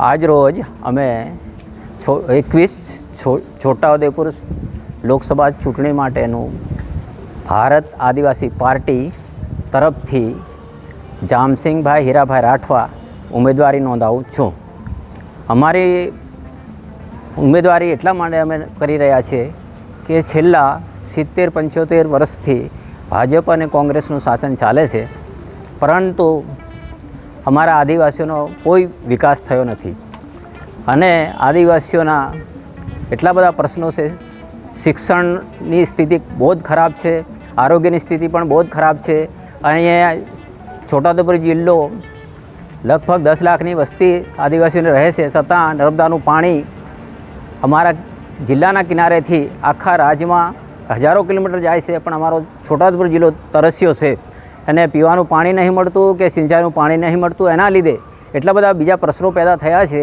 આજ રોજ અમે 21 છોટાઉદેપુર લોકસભા ચૂંટણી માટેનું ભારત આદિવાસી પાર્ટી તરફથી જામસિંગભાઈ હીરાભાઈ રાઠવા ઉમેદવારી નોંધાવું છું. અમારી ઉમેદવારી એટલા માટે અમે કરી રહ્યા છીએ કે છેલ્લા 70-75 વર્ષથી ભાજપ અને કોંગ્રેસનું શાસન ચાલે છે, પરંતુ અમારા આદિવાસીઓનો કોઈ વિકાસ થયો નથી અને આદિવાસીઓના એટલા બધા પ્રશ્નો છે. શિક્ષણની સ્થિતિ બહુ જ ખરાબ છે, આરોગ્યની સ્થિતિ પણ બહુ જ ખરાબ છે. અહીંયા છોટાઉદેપુર જિલ્લો લગભગ 10 લાખની વસ્તી આદિવાસીઓને રહે છે, છતાં નર્મદાનું પાણી અમારા જિલ્લાના કિનારેથી આખા રાજ્યમાં હજારો કિલોમીટર જાય છે, પણ અમારો છોટાઉદેપુર જિલ્લો તરસ્યો છે અને પીવાનું પાણી નહીં મળતું કે સિંચાઈનું પાણી નહીં મળતું. એના લીધે એટલા બધા બીજા પ્રશ્નો પેદા થયા છે